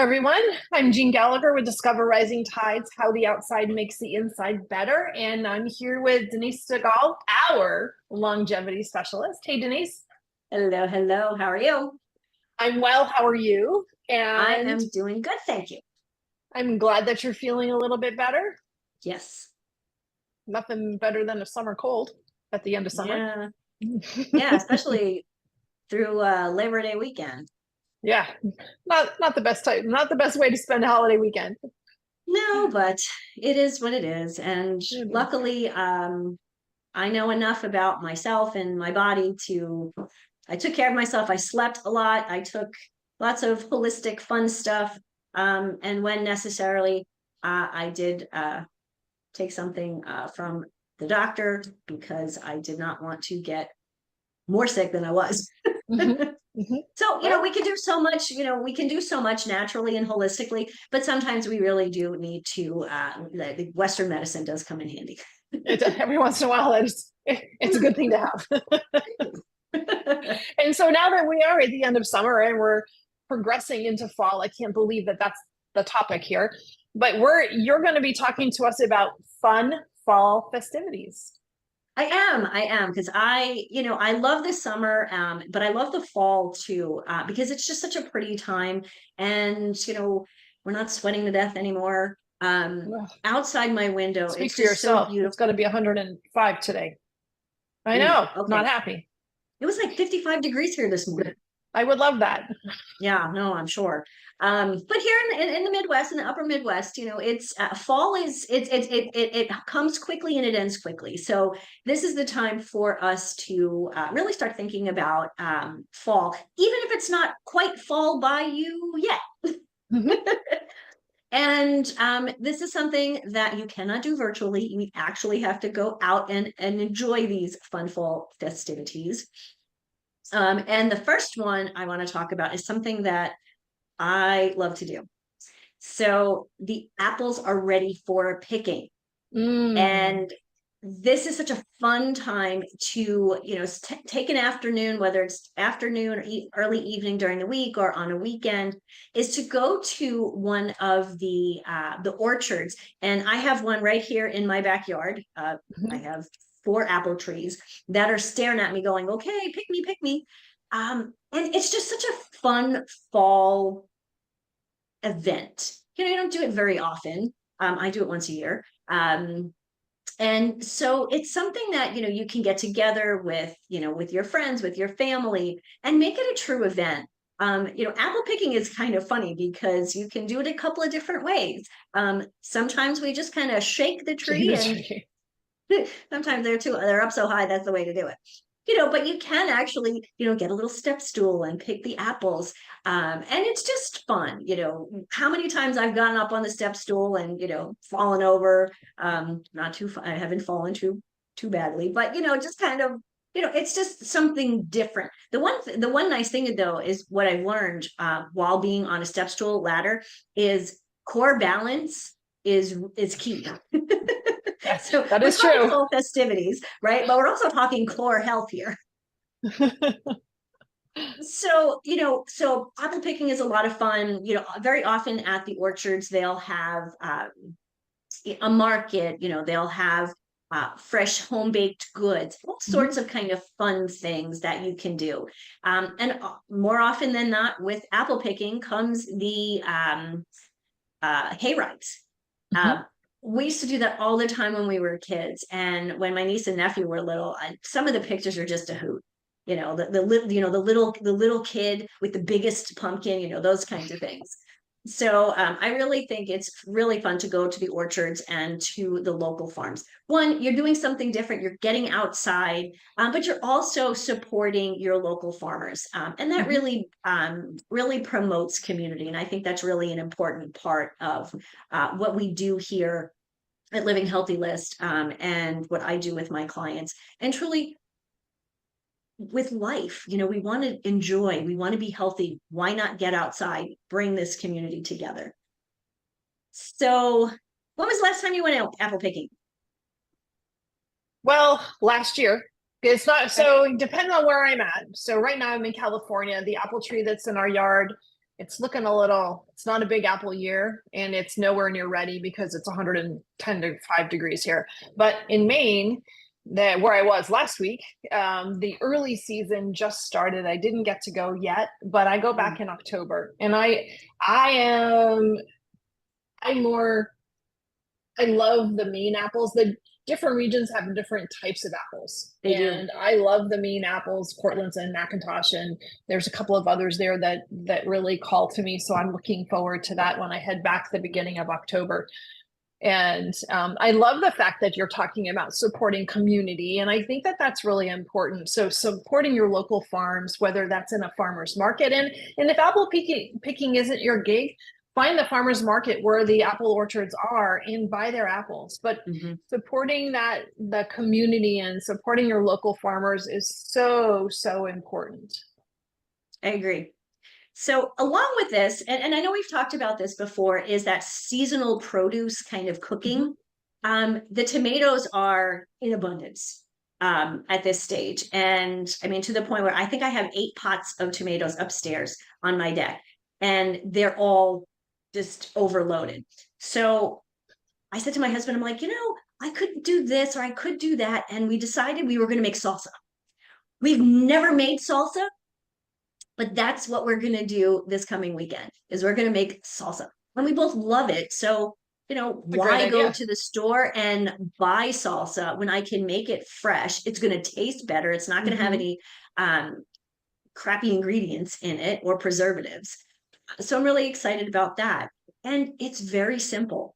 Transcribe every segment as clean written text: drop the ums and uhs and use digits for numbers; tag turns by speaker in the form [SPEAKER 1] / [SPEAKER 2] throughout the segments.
[SPEAKER 1] everyone. I'm Jeanne Gallagher with Discover Rising Tides, How the Outside Makes the Inside Better. And I'm here with Denise Stegall, our longevity specialist. Hey, Denise.
[SPEAKER 2] Hello, hello. How are you?
[SPEAKER 1] I'm well. How are you?
[SPEAKER 2] I
[SPEAKER 1] And
[SPEAKER 2] am doing good, thank you.
[SPEAKER 1] I'm glad that you're feeling a little bit better.
[SPEAKER 2] Yes.
[SPEAKER 1] Nothing better than a summer cold at the end of summer.
[SPEAKER 2] Yeah. Yeah, especially through Labor Day weekend.
[SPEAKER 1] Yeah, not the best time, not the best way to spend a holiday weekend.
[SPEAKER 2] No, but it is what it is. And luckily, I know enough about myself and my body I took care of myself. I slept a lot. I took lots of holistic fun stuff. And when necessarily, I did take something from the doctor because I did not want to get more sick than I was.
[SPEAKER 1] Mhm, mhm.
[SPEAKER 2] So, we can do so much, we can do so much naturally and holistically, but sometimes we really do need to, the Western medicine does come in handy.
[SPEAKER 1] Every once in a while, it's a good thing to have. And so now that we are at the end of summer and we're progressing into fall, I can't believe that that's the topic here. But you're going to be talking to us about fun fall festivities.
[SPEAKER 2] I am, because I love the summer, but I love the fall too, because it's just such a pretty time, and we're not sweating to death anymore.
[SPEAKER 1] Ugh.
[SPEAKER 2] Outside my window,
[SPEAKER 1] Speak
[SPEAKER 2] it's
[SPEAKER 1] for
[SPEAKER 2] just so
[SPEAKER 1] yourself. It's
[SPEAKER 2] beautiful.
[SPEAKER 1] going to be 105 today. I
[SPEAKER 2] Ooh,
[SPEAKER 1] know,
[SPEAKER 2] okay,
[SPEAKER 1] not happy.
[SPEAKER 2] it was like 55 degrees here this morning.
[SPEAKER 1] I would love that.
[SPEAKER 2] Yeah, no, I'm sure. But here in the Midwest, in the upper Midwest, it's fall is it comes quickly and it ends quickly. So this is the time for us to really start thinking about fall, even if it's not quite fall by you yet.
[SPEAKER 1] Mhm.
[SPEAKER 2] And this is something that you cannot do virtually. You actually have to go out and enjoy these fun fall festivities. And the first one I want to talk about is something that I love to do. So the apples are ready for picking.
[SPEAKER 1] Mm.
[SPEAKER 2] And this is such a fun time to, take an afternoon, whether it's afternoon or early evening during the week or on a weekend, is to go to one of the orchards. And I have one right here in my backyard. I have 4 apple trees that are staring at me going, okay, pick me. And it's just such a fun fall event. You don't do it very often. I do it once a year. And so it's something that, you can get together with your friends, with your family, and make it a true event. Apple picking is kind of funny because you can do it a couple of different ways. Sometimes we just kind of shake the tree, and sometimes they're up so high, that's the way to do it. But you can actually, get a little step stool and pick the apples. And it's just fun. How many times I've gotten up on the step stool and, fallen over. Not too, I haven't fallen too badly, but, just kind of, it's just something different. The one nice thing though, is what I've learned, while being on a step stool ladder, is core balance is key. So
[SPEAKER 1] That
[SPEAKER 2] we're
[SPEAKER 1] is
[SPEAKER 2] talking
[SPEAKER 1] true.
[SPEAKER 2] fall festivities, right? But we're also talking core health here. So apple picking is a lot of fun. Very often at the orchards, they'll have a market, they'll have fresh home baked goods, all sorts of kind of fun things that you can do. And more often than not, with apple picking comes the hay rides. We used to do that all the time when we were kids, and when my niece and nephew were little, some of the pictures are just a hoot. The little kid with the biggest pumpkin, those kinds of things. So I really think it's really fun to go to the orchards and to the local farms. One, you're doing something different. You're getting outside, but you're also supporting your local farmers, and that really promotes community. And I think that's really an important part of what we do here at Living Healthy List, and what I do with my clients, and truly with life. We want to enjoy, we want to be healthy. Why not get outside, bring this community together? So when was the last time you went out apple picking?
[SPEAKER 1] Well, last year. It's not so depending on where I'm at. So right now I'm in California. The apple tree that's in our yard it's looking a little, it's not a big apple year, and it's nowhere near ready because it's 110 to 5 degrees here. But in Maine, where I was last week, the early season just started. I didn't get to go yet, but I go back in October, and I love the Maine apples. The different regions have different types of apples.
[SPEAKER 2] They do.
[SPEAKER 1] And I love the Maine apples, Cortland's and McIntosh, and there's a couple of others there that really call to me. So I'm looking forward to that when I head back the beginning of October. And I love the fact that you're talking about supporting community. And I think that that's really important. So supporting your local farms, whether that's in a farmer's market. And if apple picking isn't your gig, find the farmer's market where the apple orchards are and buy their apples. But supporting the community and supporting your local farmers is so, so important.
[SPEAKER 2] I agree. So along with this, and I know we've talked about this before, is that seasonal produce kind of cooking. The tomatoes are in abundance at this stage. And I mean, to the point where I think I have 8 pots of tomatoes upstairs on my deck, and they're all just overloaded. So I said to my husband, I'm like, I could do this or I could do that. And we decided we were going to make salsa. We've never made salsa, but that's what we're going to do this coming weekend, is we're going to make salsa. And we both love it. So, why go to the store and buy salsa when I can make it fresh? It's going to taste better. It's not going to have any crappy ingredients in it or preservatives. So I'm really excited about that. And it's very simple.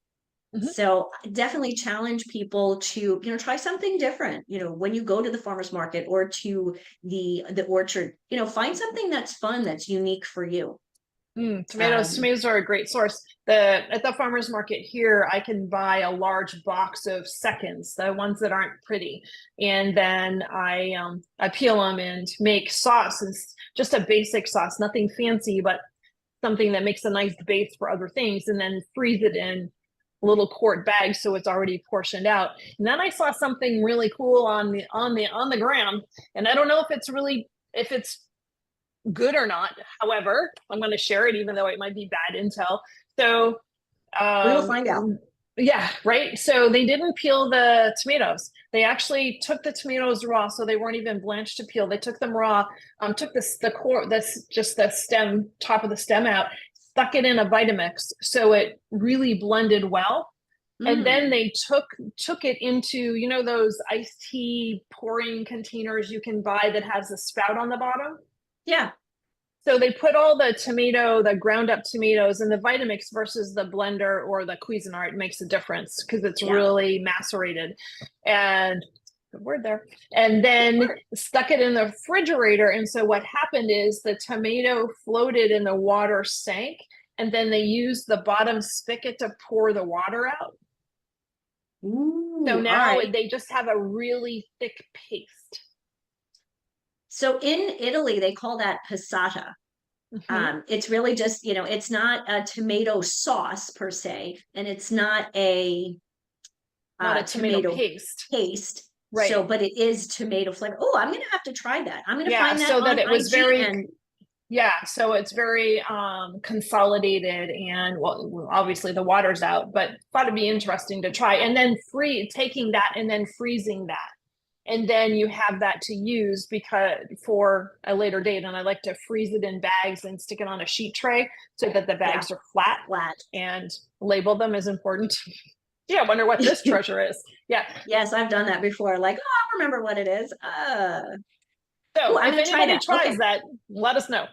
[SPEAKER 2] So definitely challenge people to, try something different, when you go to the farmer's market or to the orchard, find something that's fun, that's unique for you.
[SPEAKER 1] Tomatoes are a great source. At the farmer's market here, I can buy a large box of seconds, the ones that aren't pretty, and then I peel them and make sauce. It's just a basic sauce, nothing fancy, but something that makes a nice base for other things, and then freeze it in little quart bags so it's already portioned out. And then I saw something really cool on the ground, and I don't know if it's good or not. However, I'm going to share it, even though it might be bad intel. So
[SPEAKER 2] we'll find out.
[SPEAKER 1] Yeah, right. So they didn't peel the tomatoes. They actually took the tomatoes raw, so they weren't even blanched to peel. They took them raw, took the core, just the stem, top of the stem out, stuck it in a Vitamix, so it really blended well. And then they took it into, those iced tea pouring containers you can buy that has a spout on the bottom.
[SPEAKER 2] Yeah.
[SPEAKER 1] So they put all the ground up tomatoes in the Vitamix versus the blender or the Cuisinart. It makes a difference because it's really macerated. And good word there. And then stuck it in the refrigerator. And so what happened is the tomato floated and the water sank. And then they used the bottom spigot to pour the water out.
[SPEAKER 2] Ooh,
[SPEAKER 1] so now they just have a really thick paste.
[SPEAKER 2] So in Italy, they call that passata. It's really just, it's not a tomato sauce per se, and it's not a tomato paste. Right. So, but it is tomato flavor. Oh, I'm going to have to try that. I'm going to find that
[SPEAKER 1] so
[SPEAKER 2] on
[SPEAKER 1] that it was
[SPEAKER 2] IGN.
[SPEAKER 1] So it's very consolidated, and obviously the water's out, but thought it'd be interesting to try. And then taking that and then freezing that. And then you have that to use for a later date. And I like to freeze it in bags and stick it on a sheet tray so that the bags are flat, and label them is important. I wonder what this treasure is. Yeah.
[SPEAKER 2] Yes, I've done that before. Like, I remember what it is.
[SPEAKER 1] So if anybody tries that, let us know.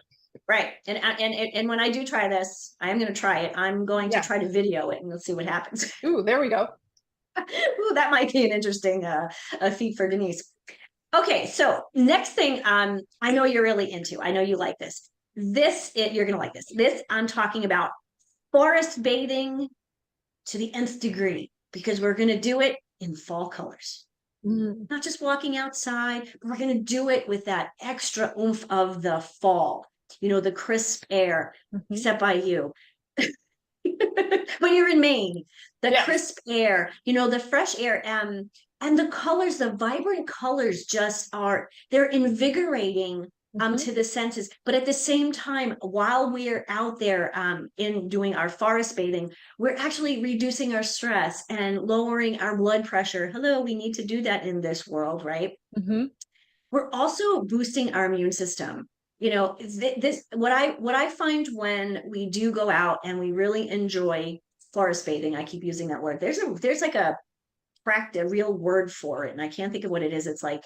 [SPEAKER 2] Right. And when I do try this, I'm going to try it. I'm going to try to video it, and we'll see what happens.
[SPEAKER 1] Ooh, there we go.
[SPEAKER 2] Ooh, that might be an interesting feat for Denise. Okay, so next thing I know you're really into. I know you like this. You're going to like this. This I'm talking about forest bathing to the nth degree, because we're going to do it in fall colors. Not just walking outside, but we're going to do it with that extra oomph of the fall. The crisp air, except by you. When you're in Maine, the crisp air, the fresh air, and the colors, the vibrant colors they're invigorating to the senses. But at the same time, while we're out there in doing our forest bathing, we're actually reducing our stress and lowering our blood pressure. Hello, we need to do that in this world, right? We're also boosting our immune system. You know, this what I find when we do go out and we really enjoy forest bathing. I keep using that word. There's like a real word for it, and I can't think of what it is. It's like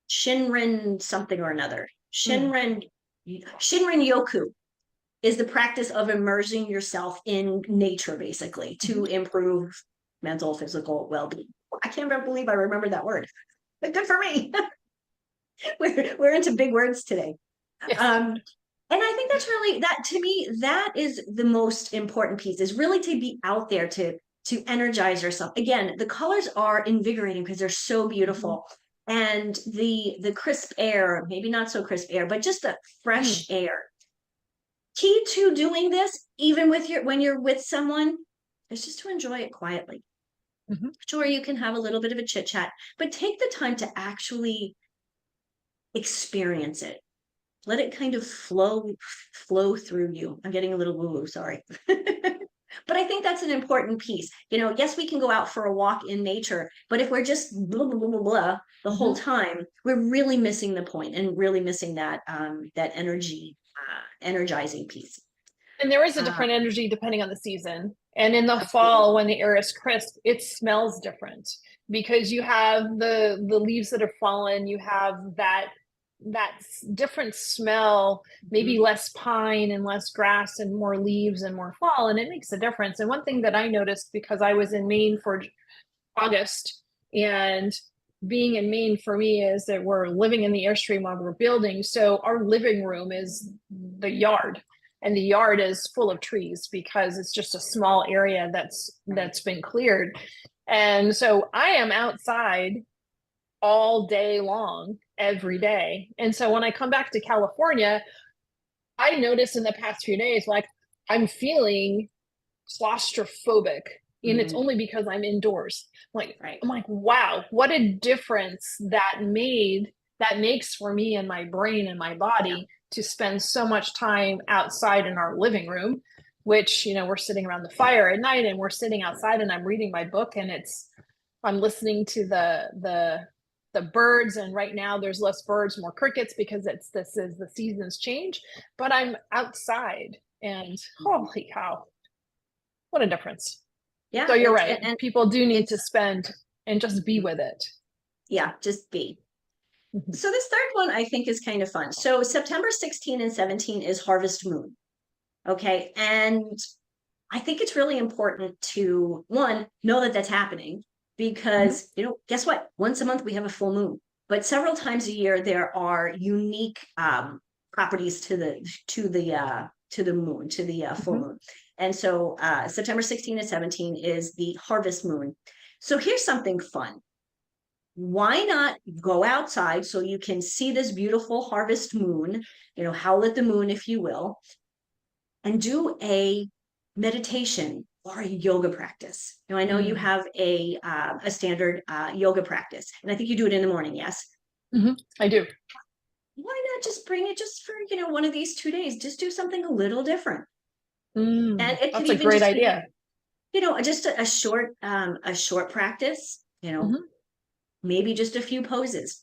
[SPEAKER 2] Shinrin something or another. Shinrin yoku is the practice of immersing yourself in nature, basically, to improve mental, physical well-being. I can't believe I remember that word, but good for me. we're into big words today.
[SPEAKER 1] Yes.
[SPEAKER 2] And I think that's really, that to me, that is the most important piece, is really to be out there to energize yourself. Again, the colors are invigorating because they're so beautiful. And the crisp air, maybe not so crisp air, but just the fresh air. Key to doing this, even when you're with someone, is just to enjoy it quietly. Sure, you can have a little bit of a chit chat, but take the time to actually experience it. Let it kind of flow through you. I'm getting a little woo-woo, sorry. But I think that's an important piece. You know, yes, we can go out for a walk in nature, but if we're just blah, blah, blah, blah, blah the whole time, we're really missing the point and really missing that that energizing piece.
[SPEAKER 1] And there is a different energy depending on the season. And in the fall, when the air is crisp, it smells different because you have the leaves that have fallen. You have that different smell, maybe less pine and less grass and more leaves and more fall, and it makes a difference. And one thing that I noticed, because I was in Maine for August, and being in Maine for me is that we're living in the Airstream while we're building, so our living room is the yard, and the yard is full of trees because it's just a small area that's been cleared. And so I am outside all day long, every day. And so when I come back to California, I noticed in the past few days, like, I'm feeling claustrophobic, and it's only because I'm indoors. I'm like, wow, what a difference that makes for me and my brain and my body to spend so much time outside in our living room, which, you know, we're sitting around the fire at night and we're sitting outside and I'm reading my book and I'm listening to the birds, and right now there's less birds, more crickets, because this is the seasons change, but I'm outside, and holy cow, what a difference. Yeah. So you're right. And people do need to spend and just be with it.
[SPEAKER 2] Yeah, just be. So this third one I think is kind of fun. So September 16 and 17 is Harvest Moon. Okay. And I think it's really important to, one, know that that's happening. Because, you know, guess what? Once a month we have a full moon, but several times a year there are unique properties to the moon, to the full moon. And so September 16 and 17 is the harvest moon. So here's something fun. Why not go outside so you can see this beautiful harvest moon, you know, howl at the moon, if you will, and do a meditation or a yoga practice. Now, I know you have a standard yoga practice, and I think you do it in the morning. Yes,
[SPEAKER 1] I do.
[SPEAKER 2] Why not just bring it just for, you know, one of these 2 days? Just do something a little different.
[SPEAKER 1] And it that's a great idea.
[SPEAKER 2] You know, just a short practice. You know, maybe just a few poses,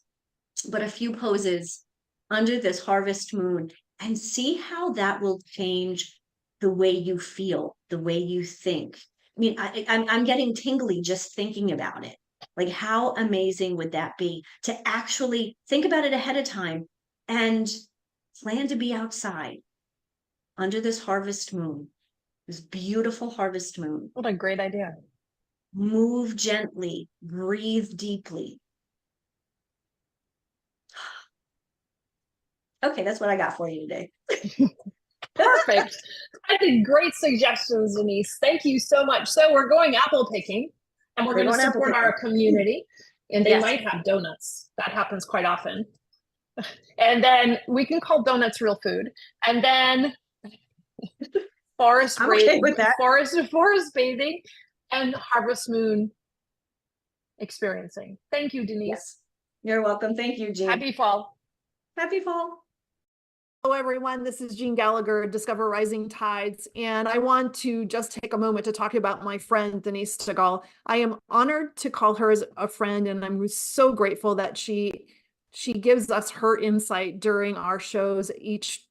[SPEAKER 2] but a few poses under this harvest moon, and see how that will change the way you feel, the way you think. I mean, I'm getting tingly just thinking about it. Like, how amazing would that be to actually think about it ahead of time and plan to be outside under this harvest moon, this beautiful harvest moon.
[SPEAKER 1] What a great idea.
[SPEAKER 2] Move gently, breathe deeply. Okay, that's what I got for you today.
[SPEAKER 1] Perfect. I did great suggestions, Denise. Thank you so much. So we're going apple picking, and we're going to support our community, and they might have donuts. That happens quite often. And then we can call donuts real food. And then forest bathing and harvest moon experiencing. Thank you, Denise.
[SPEAKER 2] You're welcome. Thank you, Jeanne.
[SPEAKER 1] Happy fall.
[SPEAKER 2] Happy fall.
[SPEAKER 1] Hello, everyone. This is Jeanne Gallagher, Discover Rising Tides, and I want to just take a moment to talk about my friend, Denise Stegall. I am honored to call her as a friend, and I'm so grateful that she gives us her insight during our shows, each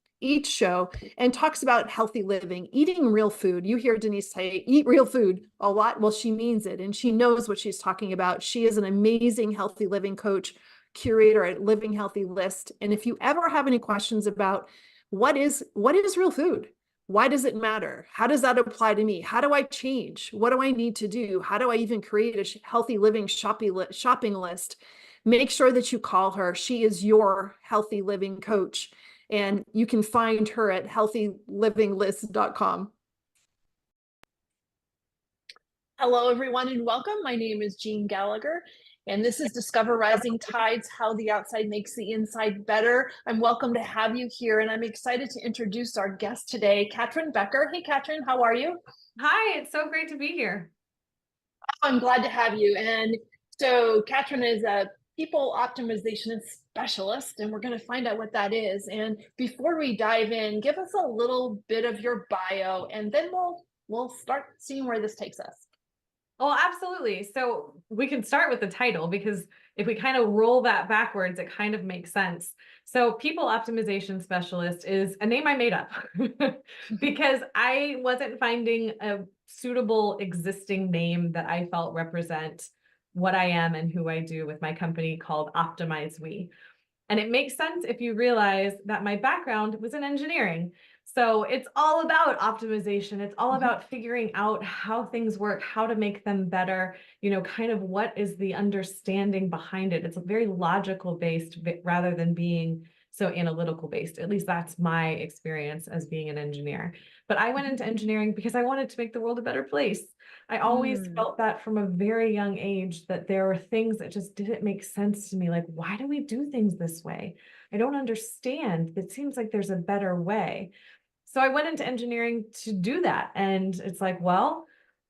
[SPEAKER 1] show, and talks about healthy living, eating real food. You hear Denise say, eat real food a lot. Well, she means it, and she knows what she's talking about. She is an amazing healthy living coach, curator at Living Healthy List. And if you ever have any questions about what is real food, why does it matter, how does that apply to me, how do I change, what do I need to do, how do I even create a healthy living shopping list, make sure that you call her. She is your healthy living coach, and you can find her at healthylivinglist.com. Hello, everyone, and welcome. My name is Jeanne Gallagher, and this is Discover Rising Tides, How the Outside Makes the Inside Better. I'm welcome to have you here, and I'm excited to introduce our guest today, Catryn Becker. Hey, Catryn, how are you?
[SPEAKER 3] Hi, it's so great to be here.
[SPEAKER 1] I'm glad to have you. And so Catryn is a people optimization specialist, and we're going to find out what that is. And before we dive in, give us a little bit of your bio, and then we'll start seeing where this takes us.
[SPEAKER 3] Well, absolutely. So we can start with the title, because if we kind of roll that backwards, it kind of makes sense. So people optimization specialist is a name I made up because I wasn't finding a suitable existing name that I felt represent what I am and who I do with my company called Optimize We. And it makes sense if you realize that my background was in engineering. So it's all about optimization. It's all about figuring out how things work, how to make them better, kind of what is the understanding behind it. It's very logical based rather than being so analytical based. At least that's my experience as being an engineer. But I went into engineering because I wanted to make the world a better place. I always felt that from a very young age, that there were things that just didn't make sense to me. Like, why do we do things this way? I don't understand. It seems like there's a better way. So I went into engineering to do that. And it's like, well,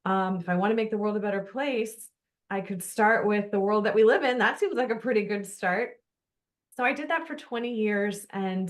[SPEAKER 3] if I want to make the world a better place, I could start with the world that we live in. That seems like a pretty good start. So I did that for 20 years. And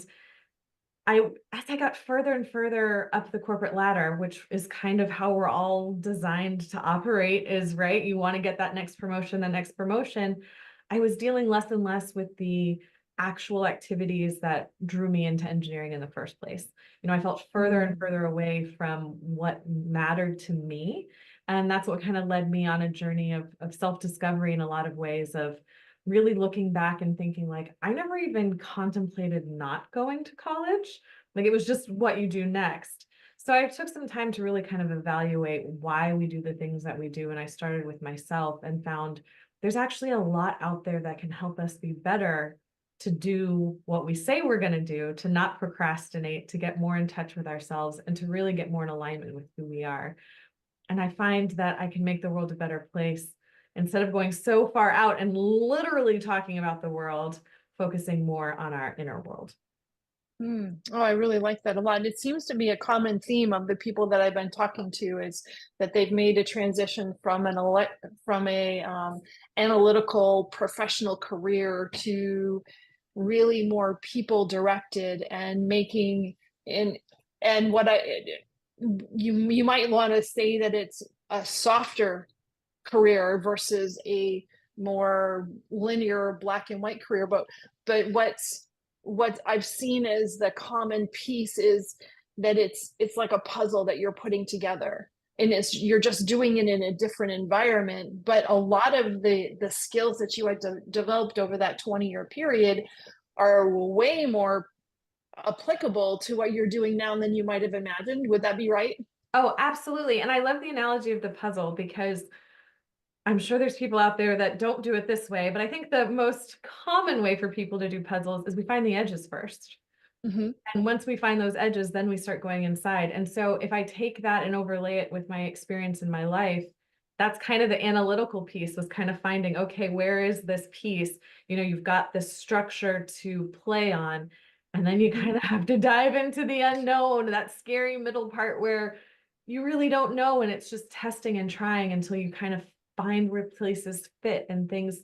[SPEAKER 3] as I got further and further up the corporate ladder, which is kind of how we're all designed to operate, is right. You want to get that next promotion, the next promotion. I was dealing less and less with the actual activities that drew me into engineering in the first place. I felt further and further away from what mattered to me. And that's what kind of led me on a journey of self-discovery in a lot of ways, of really looking back and thinking, like, I never even contemplated not going to college. Like, it was just what you do next. So I took some time to really kind of evaluate why we do the things that we do. And I started with myself and found there's actually a lot out there that can help us be better, to do what we say we're going to do, to not procrastinate, to get more in touch with ourselves, and to really get more in alignment with who we are. And I find that I can make the world a better place instead of going so far out and literally talking about the world, focusing more on our inner world.
[SPEAKER 1] Oh, I really like that a lot. It seems to be a common theme of the people that I've been talking to, is that they've made a transition from a analytical professional career to really more people directed, and making and what you might want to say that it's a softer career versus a more linear black and white career. But what I've seen as the common piece is that it's like a puzzle that you're putting together, and you're just doing it in a different environment. But a lot of the skills that you had developed over that 20-year period are way more applicable to what you're doing now than you might have imagined. Would that be right?
[SPEAKER 3] Oh, absolutely. And I love the analogy of the puzzle, because I'm sure there's people out there that don't do it this way, but I think the most common way for people to do puzzles is we find the edges first. And once we find those edges, then we start going inside. And so if I take that and overlay it with my experience in my life, that's kind of the analytical piece, was kind of finding, okay, where is this piece? You've got this structure to play on, and then you kind of have to dive into the unknown, that scary middle part where you really don't know. And it's just testing and trying until you kind of find where places fit and things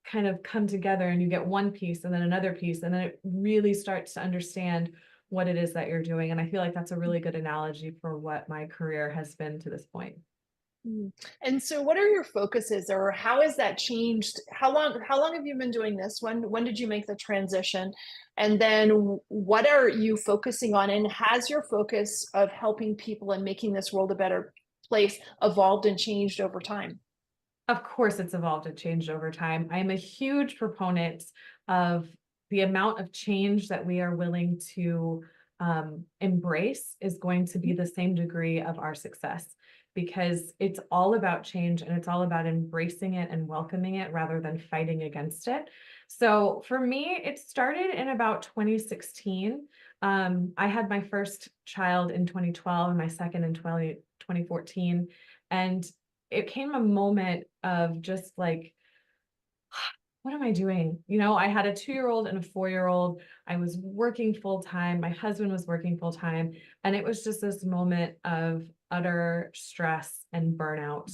[SPEAKER 3] kind of come together and you get one piece and then another piece, and then it really starts to understand what it is that you're doing. And I feel like that's a really good analogy for what my career has been to this point.
[SPEAKER 1] Mm. And so what are your focuses, or how has that changed? How long have you been doing this? When did you make the transition? And then what are you focusing on? And has your focus of helping people and making this world a better place evolved and changed over time?
[SPEAKER 3] Of course, it's evolved and changed over time. I'm a huge proponent of the amount of change that we are willing to embrace is going to be the same degree of our success, because it's all about change and it's all about embracing it and welcoming it rather than fighting against it. So for me, it started in about 2016. I had my first child in 2012 and my second in 2014. And it came a moment of just like, what am I doing? You know, I had a 2-year-old and a 4-year-old. I was working full time. My husband was working full time. And it was just this moment of utter stress and burnout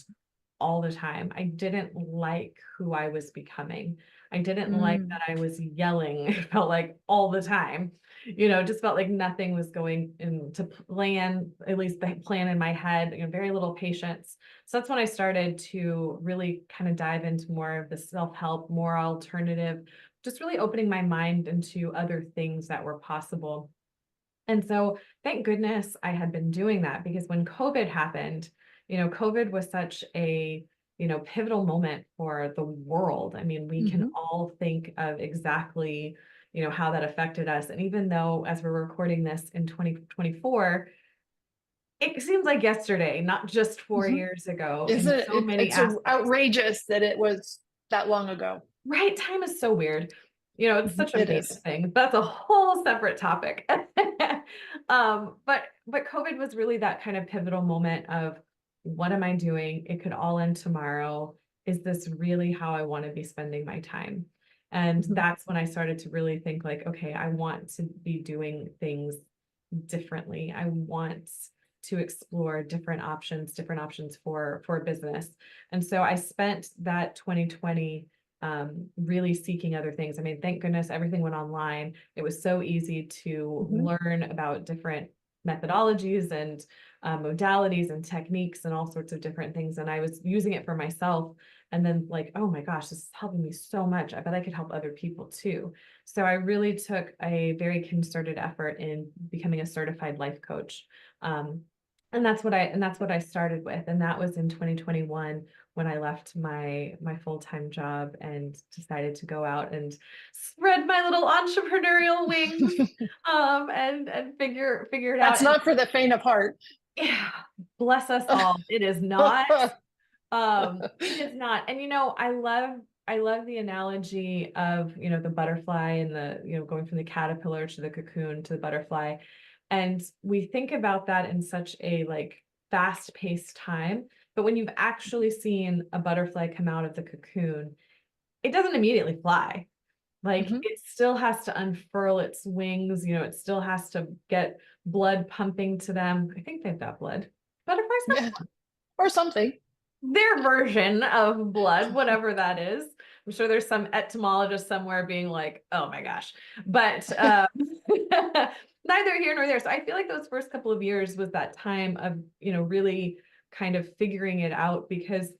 [SPEAKER 3] all the time. I didn't like who I was becoming. I didn't like
[SPEAKER 1] Mm.
[SPEAKER 3] that I was yelling. It felt like all the time, you know, just felt like nothing was going into plan, at least the plan in my head, you know, very little patience. So that's when I started to really kind of dive into more of the self-help, more alternative, just really opening my mind into other things that were possible. And so thank goodness I had been doing that, because when COVID happened, you know, COVID was such a, you know, pivotal moment for the world. I mean, we can
[SPEAKER 1] Mhm.
[SPEAKER 3] all think of exactly, you know, how that affected us. And even though as we're recording this in 2024, it seems like yesterday, not just 4 years ago in
[SPEAKER 1] Isn't
[SPEAKER 3] so many
[SPEAKER 1] it's so
[SPEAKER 3] aspects.
[SPEAKER 1] outrageous that it was that long ago.
[SPEAKER 3] Right, time is so weird. You know, it's such a
[SPEAKER 1] It
[SPEAKER 3] weird
[SPEAKER 1] is.
[SPEAKER 3] thing. That's a whole separate topic. But COVID was really that kind of pivotal moment of, what am I doing? It could all end tomorrow. Is this really how I want to be spending my time? And
[SPEAKER 1] Mhm.
[SPEAKER 3] that's when I started to really think like, okay, I want to be doing things differently. I want to explore different options for business. And so I spent that 2020 really seeking other things. I mean, thank goodness everything went online. It was so easy to
[SPEAKER 1] Mhm.
[SPEAKER 3] learn about different methodologies and modalities and techniques and all sorts of different things. And I was using it for myself. And then like, oh my gosh, this is helping me so much. I bet I could help other people too. So I really took a very concerted effort in becoming a certified life coach. Um, and that's what I started with. And that was in 2021 when I left my full-time job and decided to go out and spread my little entrepreneurial wings and figure it
[SPEAKER 1] That's
[SPEAKER 3] out. And
[SPEAKER 1] not for the faint of heart.
[SPEAKER 3] yeah, bless us all. It is not. It is not. And you know, I love the analogy of, you know, the butterfly and the, you know, going from the caterpillar to the cocoon to the butterfly. And we think about that in such a like fast-paced time. But when you've actually seen a butterfly come out of the cocoon, it doesn't immediately fly. Like
[SPEAKER 1] Mhm.
[SPEAKER 3] it still has to unfurl its wings, you know, it still has to get blood pumping to them. I think they've got blood. Butterflies have
[SPEAKER 1] Yeah, or something.
[SPEAKER 3] their version of blood, whatever that is. I'm sure there's some etymologist somewhere being like, oh my gosh. But neither here nor there. So I feel like those first couple of years was that time of, you know, really kind of figuring it out, because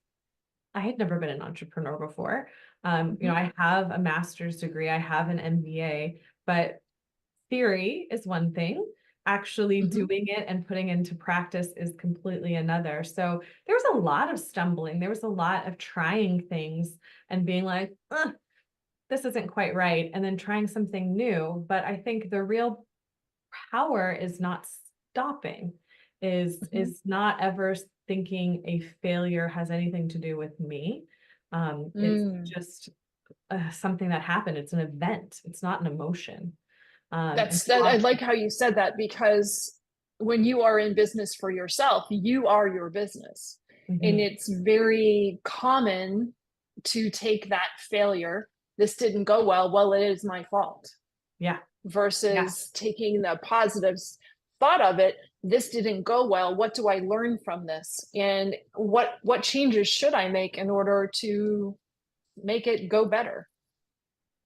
[SPEAKER 3] I had never been an entrepreneur before. You know,
[SPEAKER 1] Mhm.
[SPEAKER 3] I have a master's degree, I have an MBA, but theory is one thing. Actually
[SPEAKER 1] Mhm.
[SPEAKER 3] doing it and putting into practice is completely another. So there was a lot of stumbling. There was a lot of trying things and being like, "Ugh, this isn't quite right," and then trying something new. But I think the real power is not stopping,
[SPEAKER 1] Mhm.
[SPEAKER 3] is not ever thinking a failure has anything to do with me. It's
[SPEAKER 1] Mm.
[SPEAKER 3] just something that happened. It's an event. It's not an emotion. And
[SPEAKER 1] That's
[SPEAKER 3] so
[SPEAKER 1] that. I
[SPEAKER 3] often,
[SPEAKER 1] like how you said that, because when you are in business for yourself, you are your business. And
[SPEAKER 3] mhm,
[SPEAKER 1] it's very common to take that failure. This didn't go well. Well, it is my fault.
[SPEAKER 3] yeah, yeah,
[SPEAKER 1] Versus taking the positives thought of it. This didn't go well. What do I learn from this? And what changes should I make in order to make it go better.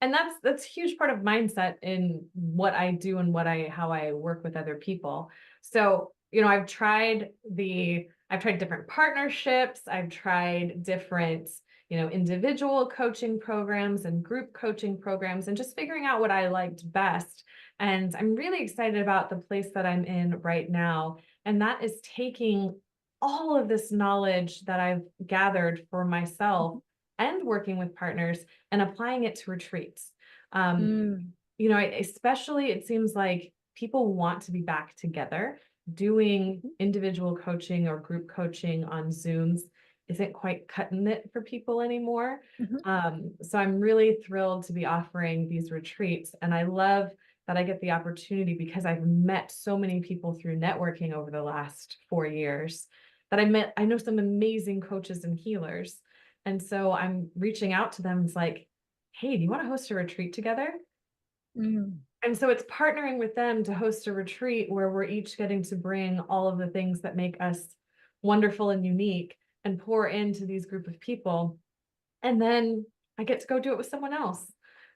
[SPEAKER 3] And that's a huge part of mindset in what I do and how I work with other people. So, I've tried different partnerships. I've tried different, individual coaching programs and group coaching programs, and just figuring out what I liked best. And I'm really excited about the place that I'm in right now. And that is taking all of this knowledge that I've gathered for myself and working with partners and applying it to retreats. Especially it seems like people want to be back together. Doing individual coaching or group coaching on Zooms isn't quite cutting it for people anymore. So I'm really thrilled to be offering these retreats. And I love that I get the opportunity, because I've met so many people through networking over the last 4 years that I know some amazing coaches and healers. And so I'm reaching out to them. It's like, hey, do you want to host a retreat together? And so it's partnering with them to host a retreat where we're each getting to bring all of the things that make us wonderful and unique and pour into these group of people. And then I get to go do it with someone else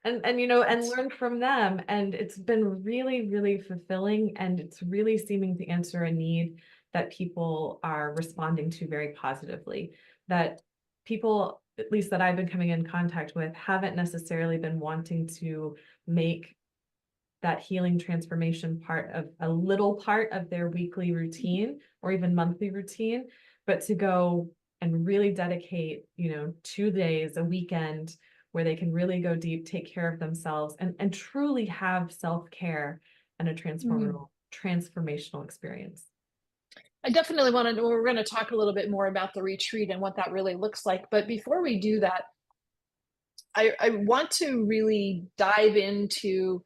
[SPEAKER 3] and learn from them. And it's been really, really fulfilling. And it's really seeming to answer a need that people are responding to very positively. That people, at least that I've been coming in contact with, haven't necessarily been wanting to make that healing transformation a little part of their weekly routine or even monthly routine, but to go and really dedicate, 2 days, a weekend where they can really go deep, take care of themselves, and truly have self-care and a transformational experience.
[SPEAKER 1] I definitely we're going to talk a little bit more about the retreat and what that really looks like. But before we do that, I want to really dive into,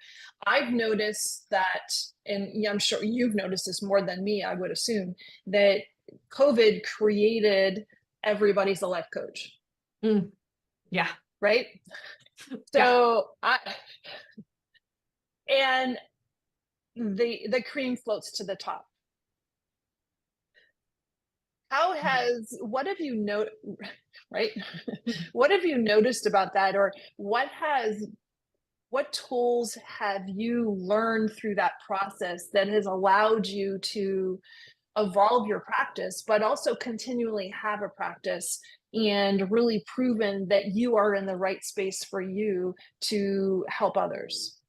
[SPEAKER 1] I've noticed that, and I'm sure you've noticed this more than me, I would assume, that COVID created everybody's a life coach.
[SPEAKER 3] Yeah.
[SPEAKER 1] Right? So and the cream floats to the top. What have you noticed, right? What have you noticed about that? Or what tools have you learned through that process that has allowed you to evolve your practice, but also continually have a practice and really proven that you are in the right space for you to help others?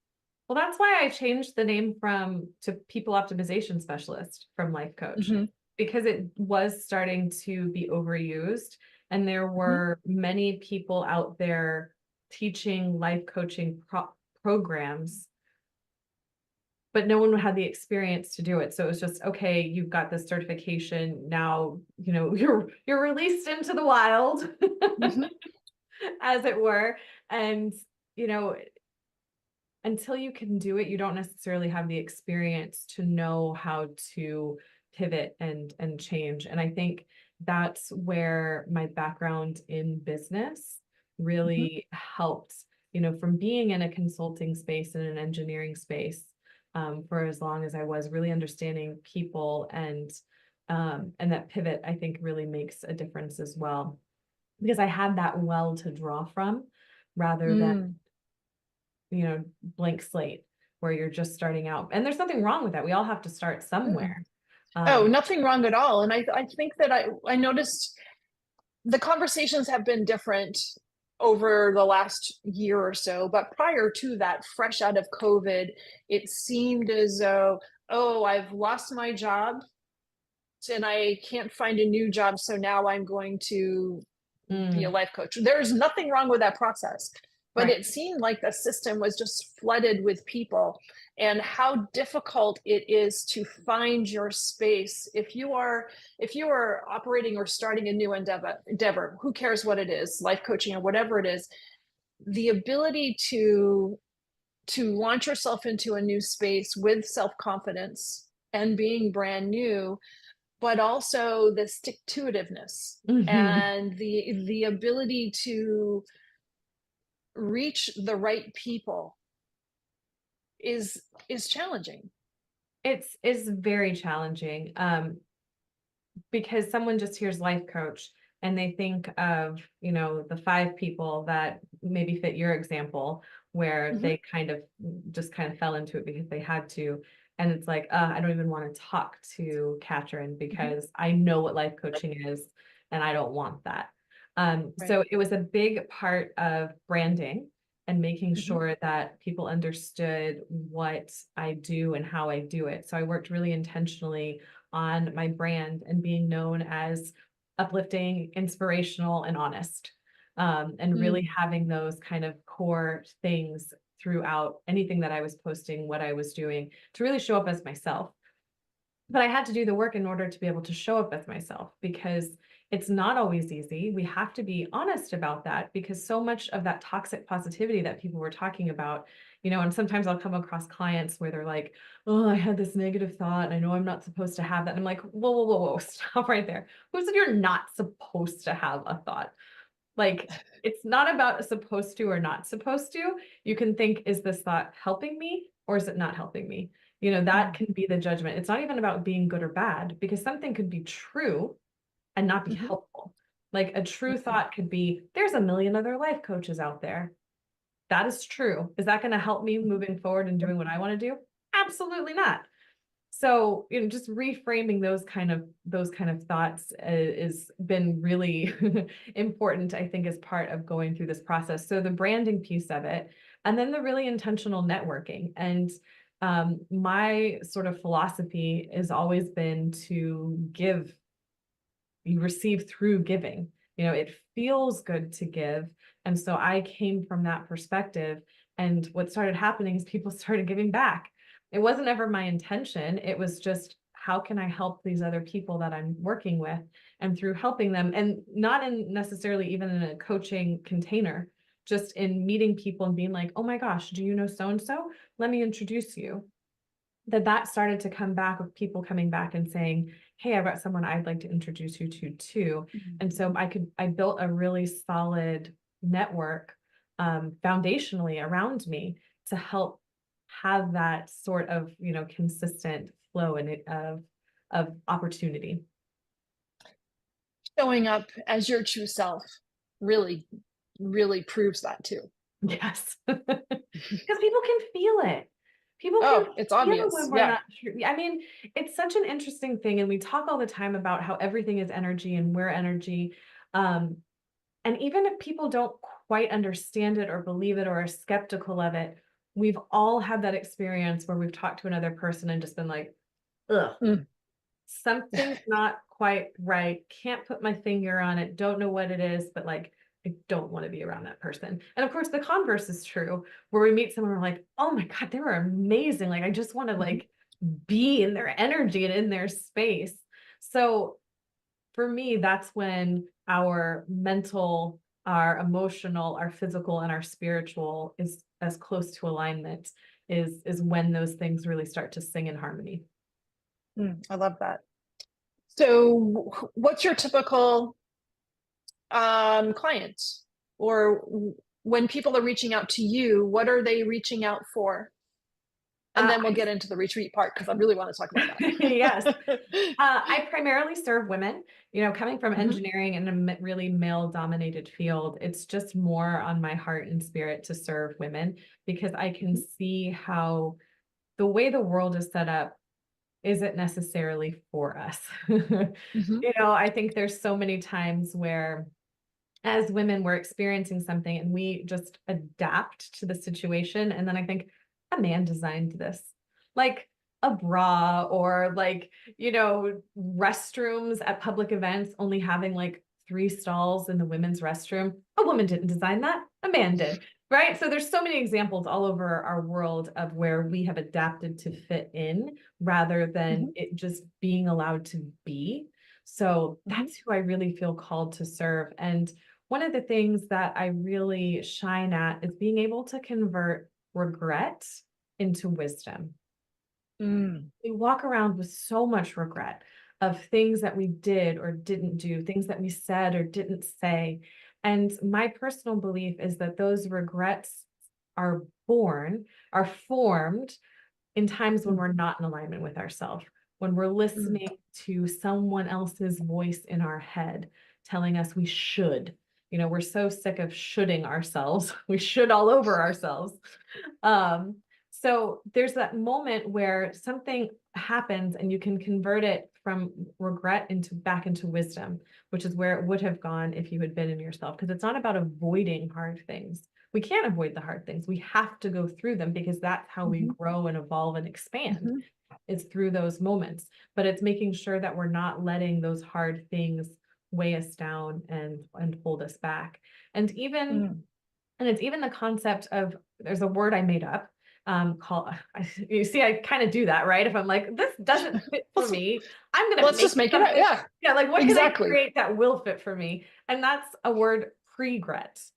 [SPEAKER 3] Well, that's why I changed the name to people optimization specialist from life coach, because it was starting to be overused. And there were many people out there teaching life coaching programs, but no one had the experience to do it. So it was just, okay, you've got this certification. Now, you're released into the wild, as it were. And, until you can do it, you don't necessarily have the experience to know how to pivot and change. And I think that's where my background in business really helped, from being in a consulting space and an engineering space for as long as I was, really understanding people and that pivot, I think, really makes a difference as well, because I had that well to draw from rather than blank slate where you're just starting out. And there's nothing wrong with that. We all have to start somewhere.
[SPEAKER 1] Nothing wrong at all. And I think that I noticed the conversations have been different over the last year or so, but prior to that, fresh out of COVID, it seemed as though, I've lost my job and I can't find a new job, so now I'm going to be a life coach. There's nothing wrong with that process. But it seemed like the system was just flooded with people, and how difficult it is to find your space. If you are operating or starting a new endeavor, who cares what it is, life coaching or whatever it is, the ability to launch yourself into a new space with self-confidence and being brand new, but also the stick-to-itiveness and the ability to reach the right people is challenging.
[SPEAKER 3] It's very challenging because someone just hears life coach and they think of, you know, the 5 people that maybe fit your example, where
[SPEAKER 1] Mhm.
[SPEAKER 3] they kind of just kind of fell into it because they had to. And it's like, I don't even want to talk to Catryn because I know what life coaching is and I don't want that.
[SPEAKER 1] Right.
[SPEAKER 3] So it was a big part of branding and making
[SPEAKER 1] Mhm.
[SPEAKER 3] sure that people understood what I do and how I do it. So I worked really intentionally on my brand and being known as uplifting, inspirational, and honest. And really
[SPEAKER 1] Mm.
[SPEAKER 3] having those kind of core things throughout anything that I was posting, what I was doing, to really show up as myself. But I had to do the work in order to be able to show up as myself, because it's not always easy. We have to be honest about that, because so much of that toxic positivity that people were talking about, you know, and sometimes I'll come across clients where they're like, oh, I had this negative thought and I know I'm not supposed to have that. And I'm like, whoa, whoa, whoa, whoa, stop right there. Who said you're not supposed to have a thought? Like, it's not about supposed to or not supposed to. You can think, is this thought helping me or is it not helping me? You know, that
[SPEAKER 1] Mm.
[SPEAKER 3] can be the judgment. It's not even about being good or bad, because something could be true and not be
[SPEAKER 1] Mhm.
[SPEAKER 3] helpful. Like a true
[SPEAKER 1] Mhm.
[SPEAKER 3] thought could be, there's a million other life coaches out there. That is true. Is that going to help me moving forward and doing what I want to do? Absolutely not. So, you know, just reframing those kind of thoughts is been really important, I think, as part of going through this process. So the branding piece of it, and then the really intentional networking. And my sort of philosophy has always been to give. You receive through giving. You know, it feels good to give. And so I came from that perspective. And what started happening is people started giving back. It wasn't ever my intention. It was just, how can I help these other people that I'm working with? And through helping them, and not in necessarily even in a coaching container, just in meeting people and being like, oh my gosh, do you know so and so? Let me introduce you. That started to come back, with people coming back and saying, hey, I've got someone I'd like to introduce you to too.
[SPEAKER 1] Mhm.
[SPEAKER 3] And so I built a really solid network, foundationally around me, to help have that sort of, you know, consistent flow in it of opportunity.
[SPEAKER 1] Showing up as your true self really, really proves that too.
[SPEAKER 3] Yes. Because people can feel it. People can
[SPEAKER 1] Oh, it's
[SPEAKER 3] feel
[SPEAKER 1] obvious.
[SPEAKER 3] when we're
[SPEAKER 1] Yeah.
[SPEAKER 3] not true. I mean, it's such an interesting thing. And we talk all the time about how everything is energy and we're energy. Um, and even if people don't quite understand it or believe it or are skeptical of it, we've all had that experience where we've talked to another person and just been like, ugh,
[SPEAKER 1] Mm.
[SPEAKER 3] something's not quite right. Can't put my finger on it. Don't know what it is, but like, I don't want to be around that person. And of course, the converse is true, where we meet someone, we're like, oh my God, they were amazing. Like, I just want to
[SPEAKER 1] Mhm.
[SPEAKER 3] like be in their energy and in their space. So for me, that's when our mental, our emotional, our physical, and our spiritual is as close to alignment, is when those things really start to sing in harmony.
[SPEAKER 1] Mm, I love that. So what's your typical client, or when people are reaching out to you, what are they reaching out for? And then we'll
[SPEAKER 3] I
[SPEAKER 1] get into the retreat part, because I really want to talk about
[SPEAKER 3] yes.
[SPEAKER 1] that.
[SPEAKER 3] I primarily serve women, you know, coming from
[SPEAKER 1] Mhm.
[SPEAKER 3] engineering in a really male dominated field. It's just more on my heart and spirit to serve women, because I can
[SPEAKER 1] Mhm.
[SPEAKER 3] see how the way the world is set up isn't necessarily for us.
[SPEAKER 1] Mhm.
[SPEAKER 3] You know, I think there's so many times where as women we're experiencing something and we just adapt to the situation. And then I think, a man designed this. Like a bra, or like, you know, restrooms at public events only having like 3 stalls in the women's restroom. A woman didn't design that, a man did. Right. So there's so many examples all over our world of where we have adapted to fit in rather than
[SPEAKER 1] Mhm.
[SPEAKER 3] it just being allowed to be. So
[SPEAKER 1] Mhm.
[SPEAKER 3] that's who I really feel called to serve. And one of the things that I really shine at is being able to convert regret into wisdom.
[SPEAKER 1] Mm.
[SPEAKER 3] We walk around with so much regret of things that we did or didn't do, things that we said or didn't say. And my personal belief is that those regrets are are formed in times when
[SPEAKER 1] Mm.
[SPEAKER 3] we're not in alignment with ourselves, when we're
[SPEAKER 1] Mm.
[SPEAKER 3] listening to someone else's voice in our head. telling us we should. We're so sick of shoulding ourselves. We should all over ourselves. So there's that moment where something happens and you can convert it from regret back into wisdom, which is where it would have gone if you had been in yourself. Because it's not about avoiding hard things. We can't avoid the hard things. We have to go through them because that's how we grow and evolve and expand. It's through those moments, but it's making sure that we're not letting those hard things weigh us down and hold us back. And it's even the concept of, there's a word I made up, called, you see, I kind of do that, right? If I'm like, this doesn't fit for me, I'm going to
[SPEAKER 1] let's just make it up. Yeah.
[SPEAKER 3] Yeah. Like what
[SPEAKER 1] Exactly.
[SPEAKER 3] can I create that will fit for me? And that's a word, pregret.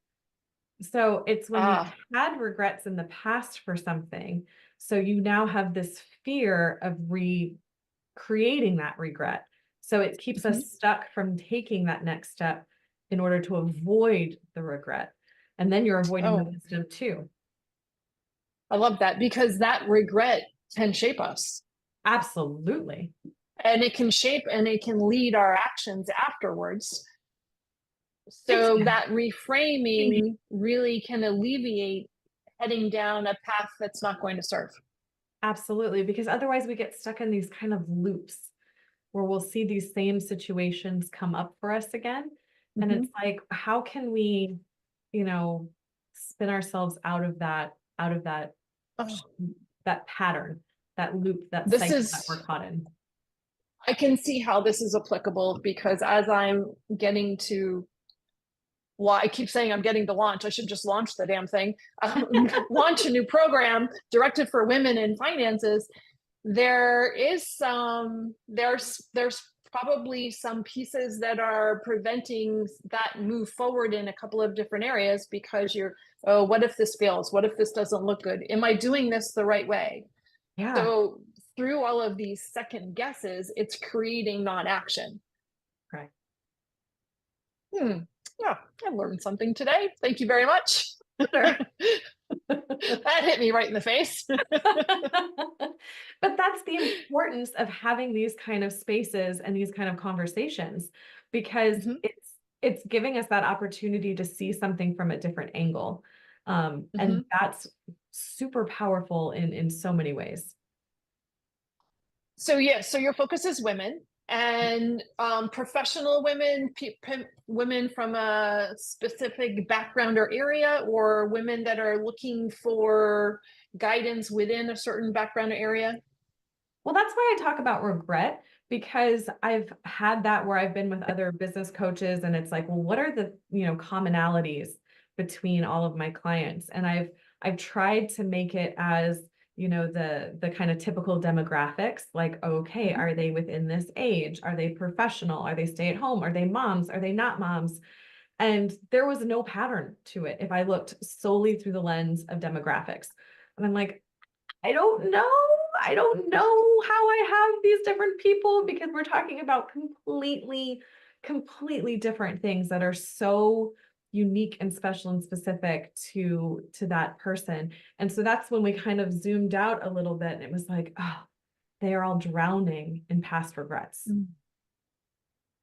[SPEAKER 3] So it's when you had regrets in the past for something. So you now have this fear of recreating that regret. So it keeps us stuck from taking that next step in order to avoid the regret. And then you're avoiding the wisdom too.
[SPEAKER 1] I love that, because that regret can shape us.
[SPEAKER 3] Absolutely.
[SPEAKER 1] And it can shape and it can lead our actions afterwards. So that reframing really can alleviate heading down a path that's not going to serve.
[SPEAKER 3] Absolutely. Because otherwise we get stuck in these kind of loops where we'll see these same situations come up for us again. And it's like, how can we, spin ourselves out of that that pattern, that loop, that cycle that we're caught in.
[SPEAKER 1] I can see how this is applicable, because as I'm getting to, well, I keep saying I'm getting to launch. I should just launch the damn thing. Launch a new program directed for women in finances. There's probably some pieces that are preventing that move forward in a couple of different areas, because what if this fails? What if this doesn't look good? Am I doing this the right way?
[SPEAKER 3] Yeah.
[SPEAKER 1] So through all of these second guesses, it's creating non-action.
[SPEAKER 3] Right.
[SPEAKER 1] Yeah, I learned something today. Thank you very much.
[SPEAKER 3] Sure.
[SPEAKER 1] That hit me right in the face.
[SPEAKER 3] But that's the importance of having these kind of spaces and these kind of conversations, because it's giving us that opportunity to see something from a different angle. And that's super powerful in so many ways.
[SPEAKER 1] So so your focus is women, and professional women, women from a specific background or area, or women that are looking for guidance within a certain background or area?
[SPEAKER 3] Well, that's why I talk about regret, because I've had that where I've been with other business coaches and it's like, well, what are the, commonalities between all of my clients? And I've tried to make it as, the kind of typical demographics, like, okay, are they within this age? Are they professional? Are they stay at home? Are they moms? Are they not moms? And there was no pattern to it if I looked solely through the lens of demographics. And I'm like, I don't know how I have these different people, because we're talking about completely different things that are so unique and special and specific to that person. And so that's when we kind of zoomed out a little bit, and it was like, oh, they are all drowning in past regrets.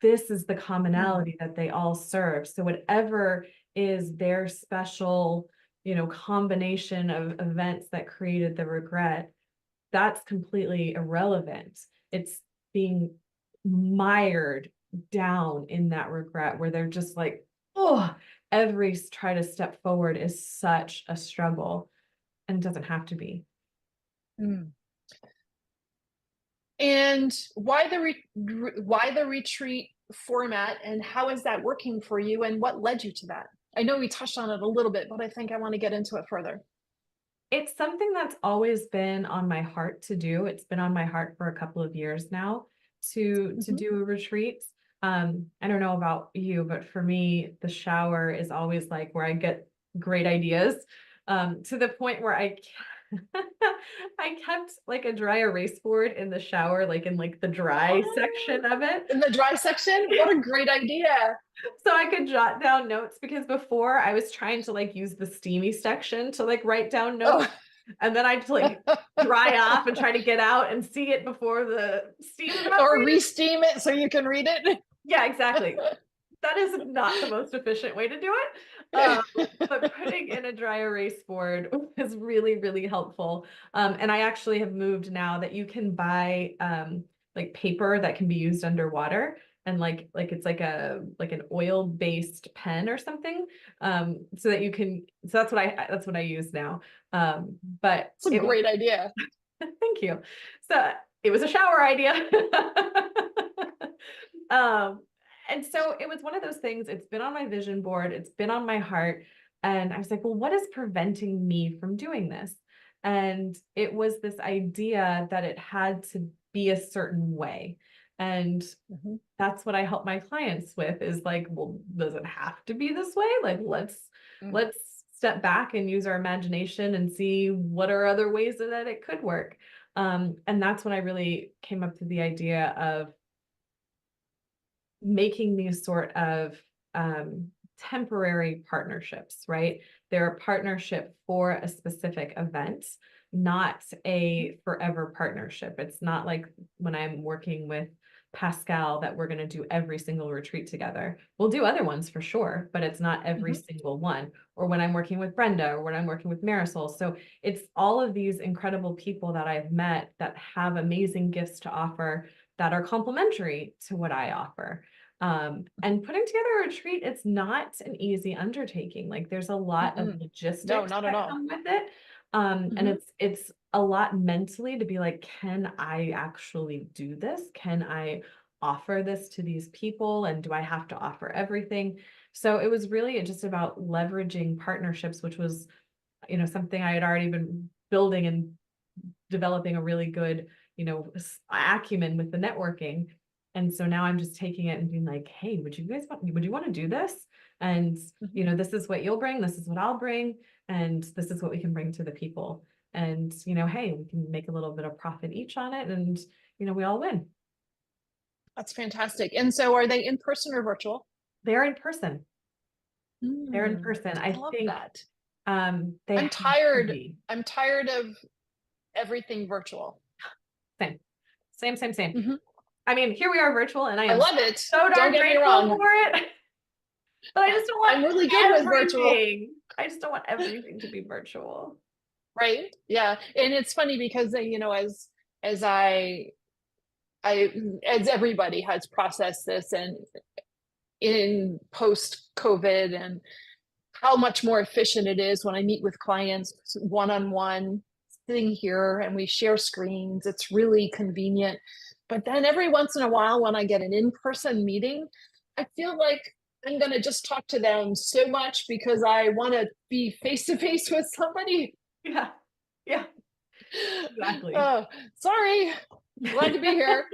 [SPEAKER 3] This is the commonality that they all serve. So whatever is their special, combination of events that created the regret, that's completely irrelevant. It's being mired down in that regret, where they're just like, oh, every try to step forward is such a struggle, and it doesn't have to be.
[SPEAKER 1] And why the retreat format, and how is that working for you, and what led you to that? I know we touched on it a little bit, but I think I want to get into it further.
[SPEAKER 3] It's something that's always been on my heart to do. It's been on my heart for a couple of years now to do a retreat. I don't know about you, but for me, the shower is always like where I get great ideas, to the point where I kept like a dry erase board in the shower, like in like the dry section of it.
[SPEAKER 1] In the dry section? What a great idea.
[SPEAKER 3] So I could jot down notes, because before I was trying to like use the steamy section to like write down notes. And then I'd like dry off and try to get out and see it before the steam.
[SPEAKER 1] Or re-steam it so you can read it.
[SPEAKER 3] Yeah, exactly. that is not the most efficient way to do it. But putting in a dry erase board is really, really helpful. And I actually have moved now that you can buy like paper that can be used underwater. And like it's like an oil-based pen or something. So that you can, so that's what I use now. But
[SPEAKER 1] It's a great idea.
[SPEAKER 3] thank you. So it was a shower idea. And so it was one of those things, it's been on my vision board, it's been on my heart. And I was like, well, what is preventing me from doing this? And it was this idea that it had to be a certain way. And that's what I help my clients with is like, well, does it have to be this way? Like, let's step back and use our imagination and see what are other ways that it could work. And that's when I really came up to the idea of making these sort of temporary partnerships, right? They're a partnership for a specific event, not a forever partnership. It's not like when I'm working with Pascal that we're going to do every single retreat together. We'll do other ones for sure, but it's not every single one. Or when I'm working with Brenda or when I'm working with Marisol. So it's all of these incredible people that I've met that have amazing gifts to offer that are complementary to what I offer. And putting together a retreat, it's not an easy undertaking. Like there's a lot of logistics
[SPEAKER 1] not at all.
[SPEAKER 3] come with it. And it's a lot mentally to be like, can I actually do this? Can I offer this to these people? And do I have to offer everything? So it was really just about leveraging partnerships, which was, something I had already been building and developing a really good, acumen with the networking. And so now I'm just taking it and being like, hey, would you want to do this? And, this is what you'll bring. This is what I'll bring. And this is what we can bring to the people. And, hey, we can make a little bit of profit each on it. And, we all win.
[SPEAKER 1] That's fantastic. And so are they in person or virtual?
[SPEAKER 3] They're in person. They're in person.
[SPEAKER 1] I love
[SPEAKER 3] think
[SPEAKER 1] that.
[SPEAKER 3] I'm
[SPEAKER 1] tired of everything virtual.
[SPEAKER 3] Same. I mean, here we are virtual and I
[SPEAKER 1] love it.
[SPEAKER 3] So darn grateful for it. But I just don't want
[SPEAKER 1] I'm really good with virtual.
[SPEAKER 3] I just don't want everything to be virtual.
[SPEAKER 1] Right. Yeah. And it's funny because, as everybody has processed this and in post-COVID and how much more efficient it is when I meet with clients one-on-one, sitting here and we share screens, it's really convenient. But then every once in a while, when I get an in-person meeting, I feel like I'm going to just talk to them so much because I want to be face-to-face with somebody.
[SPEAKER 3] Yeah. Exactly.
[SPEAKER 1] Oh, sorry. Glad to be here.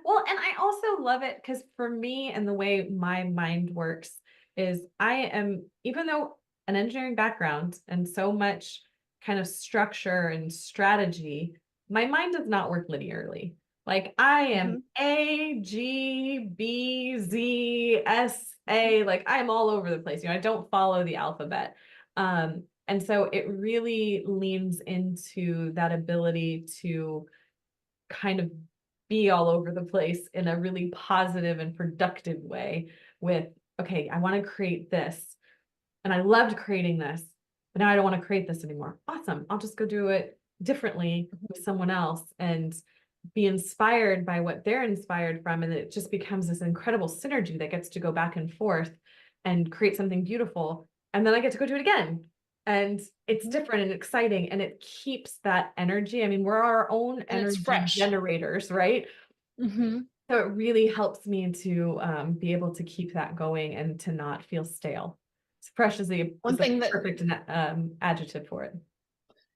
[SPEAKER 3] Well, and I also love it because for me and the way my mind works is I am, even though an engineering background and so much kind of structure and strategy, my mind does not work linearly. Like I am A, G, B, Z, S, A, like I'm all over the place. I don't follow the alphabet. And so it really leans into that ability to kind of be all over the place in a really positive and productive way with, okay, I want to create this. And I loved creating this, but now I don't want to create this anymore. Awesome. I'll just go do it differently with someone else and be inspired by what they're inspired from. And it just becomes this incredible synergy that gets to go back and forth and create something beautiful. And then I get to go do it again. And it's different and exciting, and it keeps that energy. I mean, we're our own energy generators, right? So it really helps me to be able to keep that going and to not feel stale. It's fresh is the perfect adjective for it.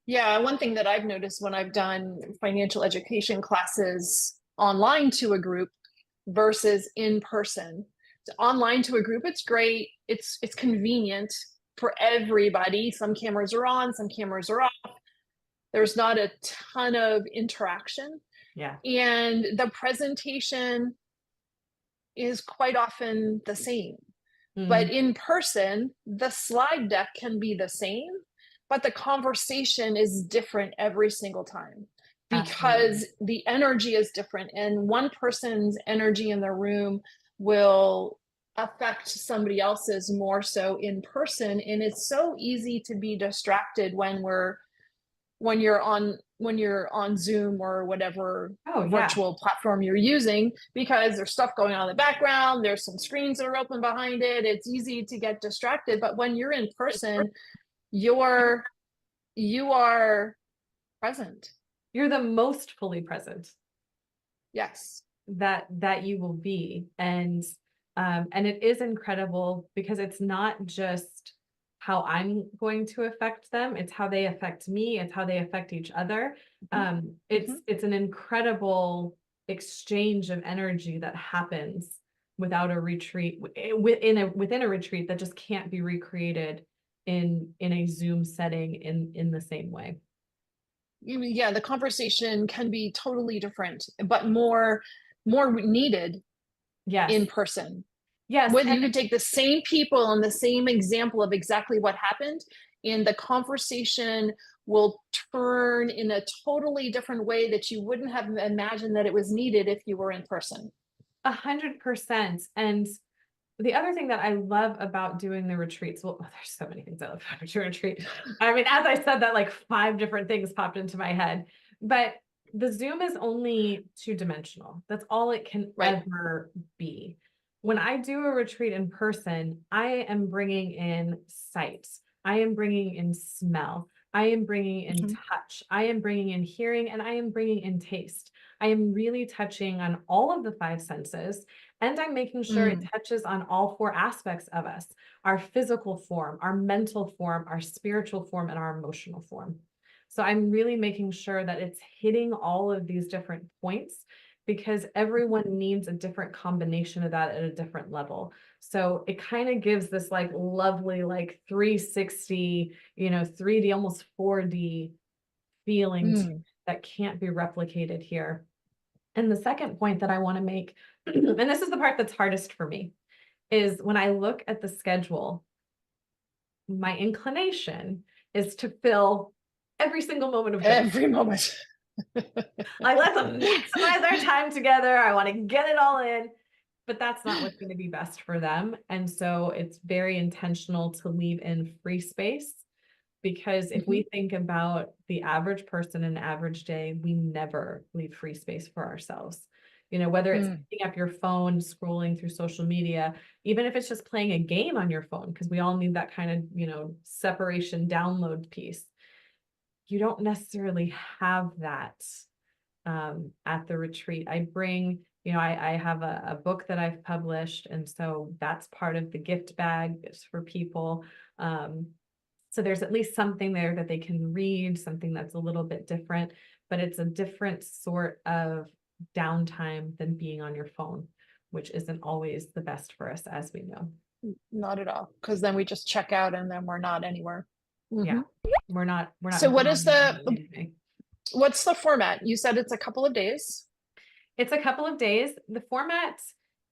[SPEAKER 1] Yeah, one thing that I've noticed when I've done financial education classes online to a group versus in person. So online to a group, it's great. It's convenient for everybody. Some cameras are on, some cameras are off. There's not a ton of interaction.
[SPEAKER 3] Yeah.
[SPEAKER 1] And the presentation is quite often the same. But in person, the slide deck can be the same, but the conversation is different every single time because the energy is different, and one person's energy in the room will affect somebody else's more so in person. And it's so easy to be distracted when you're on Zoom or whatever virtual platform you're using, because there's stuff going on in the background, there's some screens that are open behind it, it's easy to get distracted. But when you're in person, you are present.
[SPEAKER 3] You're the most fully present.
[SPEAKER 1] Yes.
[SPEAKER 3] That you will be. And it is incredible because it's not just how I'm going to affect them, it's how they affect me, it's how they affect each other. It's an incredible exchange of energy that happens without a retreat, within a retreat that just can't be recreated in a Zoom setting in the same way.
[SPEAKER 1] Yeah, the conversation can be totally different, but more needed in person.
[SPEAKER 3] Yes.
[SPEAKER 1] Whether you could take the same people and the same example of exactly what happened, and the conversation will turn in a totally different way that you wouldn't have imagined that it was needed if you were in person.
[SPEAKER 3] 100%. And the other thing that I love about doing the retreats, well, there's so many things I love about a retreat. I mean, as I said that, like 5 different things popped into my head, but the Zoom is only 2-dimensional. That's all it can ever be. When I do a retreat in person, I am bringing in sight. I am bringing in smell. I am bringing in touch. I am bringing in hearing, and I am bringing in taste. I am really touching on all of the 5 senses, and I'm making sure it touches on all 4 aspects of us: our physical form, our mental form, our spiritual form, and our emotional form. So I'm really making sure that it's hitting all of these different points, because everyone needs a different combination of that at a different level. So it kind of gives this like lovely, like 360, 3D, almost 4D feeling that can't be replicated here. And the second point that I want to make, and this is the part that's hardest for me, is when I look at the schedule, my inclination is to fill every single moment of
[SPEAKER 1] every moment.
[SPEAKER 3] Like, let's maximize our time together. I want to get it all in, but that's not what's going to be best for them. And so it's very intentional to leave in free space, because if we think about the average person in an average day, we never leave free space for ourselves. Whether it's picking up your phone, scrolling through social media, even if it's just playing a game on your phone, because we all need that kind of, separation download piece. You don't necessarily have that at the retreat. I bring, I have a book that I've published, and so that's part of the gift bag for people. So there's at least something there that they can read, something that's a little bit different, but it's a different sort of downtime than being on your phone, which isn't always the best for us, as we know.
[SPEAKER 1] Not at all, because then we just check out and then we're not anywhere.
[SPEAKER 3] Yeah, we're not.
[SPEAKER 1] So what's the format? You said it's a couple of days.
[SPEAKER 3] It's a couple of days. The format,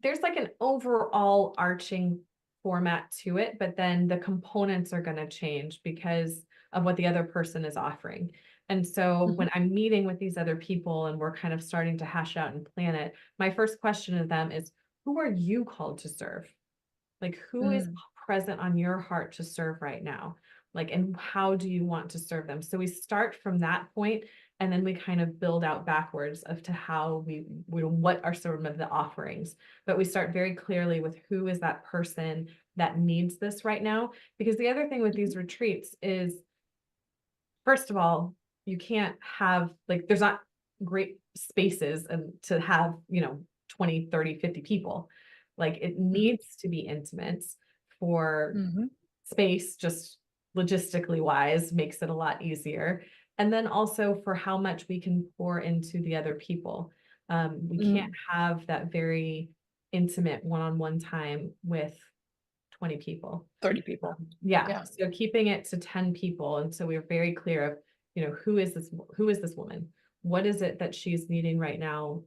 [SPEAKER 3] there's like an overall arching format to it, but then the components are going to change because of what the other person is offering. And so when I'm meeting with these other people and we're kind of starting to hash out and plan it, my first question to them is, who are you called to serve? Like, who is present on your heart to serve right now? Like, and how do you want to serve them? So we start from that point, and then we kind of build out backwards of to how we what are some of the offerings. But we start very clearly with who is that person that needs this right now. Because the other thing with these retreats is, first of all, you can't have, like, there's not great spaces and to have, 20, 30, 50 people. Like, it needs to be intimate for space, just logistically wise, makes it a lot easier. And then also for how much we can pour into the other people. We can't have that very intimate one-on-one time with 20 people,
[SPEAKER 1] 30 people.
[SPEAKER 3] Yeah. So keeping it to 10 people. And so we're very clear of, who is this woman? What is it that she's needing right now?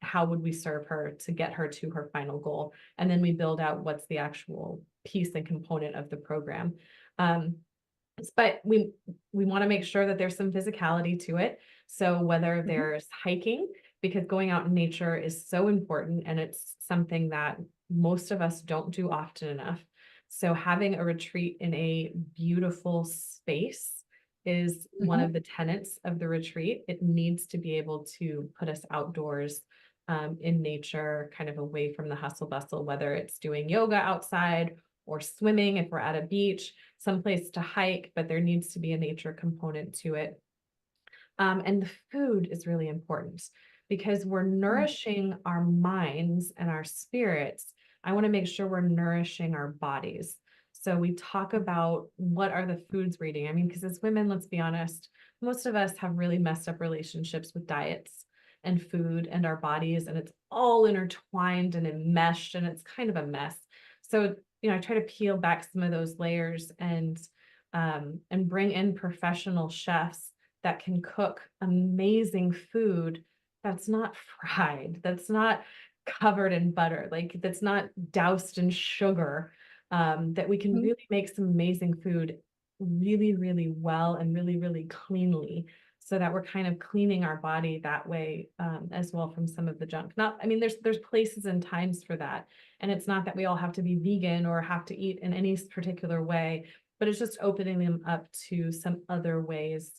[SPEAKER 3] How would we serve her to get her to her final goal? And then we build out what's the actual piece and component of the program. But we want to make sure that there's some physicality to it. So whether there's hiking, because going out in nature is so important and it's something that most of us don't do often enough. So having a retreat in a beautiful space is one of the tenets of the retreat. It needs to be able to put us outdoors, in nature, kind of away from the hustle bustle, whether it's doing yoga outside or swimming if we're at a beach, someplace to hike, but there needs to be a nature component to it. And the food is really important because we're nourishing our minds and our spirits. I want to make sure we're nourishing our bodies. So we talk about what are the foods we're eating. I mean, because as women, let's be honest, most of us have really messed up relationships with diets and food and our bodies, and it's all intertwined and enmeshed, and it's kind of a mess. So, I try to peel back some of those layers and bring in professional chefs that can cook amazing food that's not fried, that's not covered in butter, like that's not doused in sugar, that we can really make some amazing food really, really well and really, really cleanly, so that we're kind of cleaning our body that way, as well, from some of the junk. Not, I mean, there's places and times for that. And it's not that we all have to be vegan or have to eat in any particular way, but it's just opening them up to some other ways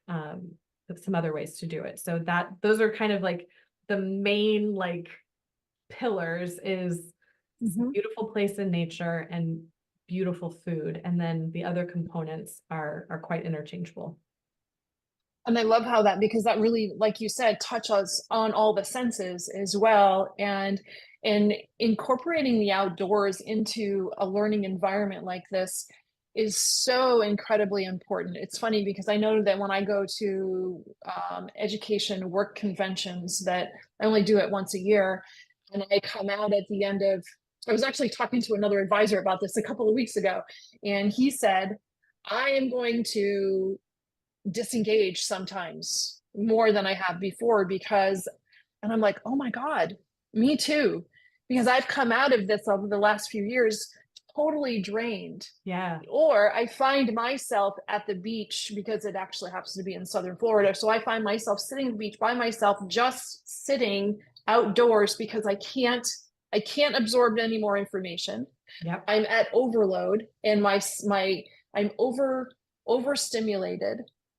[SPEAKER 3] to do it. So those are kind of like the main like pillars is beautiful place in nature and beautiful food. And then the other components are quite interchangeable.
[SPEAKER 1] And I love how that, because that really, like you said, touches on all the senses as well. And in incorporating the outdoors into a learning environment like this is so incredibly important. It's funny because I know that when I go to education work conventions, that I only do it once a year, and I come out at the end of, I was actually talking to another advisor about this a couple of weeks ago, and he said, I am going to disengage sometimes more than I have before because, and I'm like, oh my God, me too. Because I've come out of this over the last few years totally drained.
[SPEAKER 3] Yeah.
[SPEAKER 1] Or I find myself at the beach, because it actually happens to be in Southern Florida. So I find myself sitting at the beach by myself, just sitting outdoors because I can't absorb any more information.
[SPEAKER 3] Yep.
[SPEAKER 1] I'm at overload and I'm overstimulated.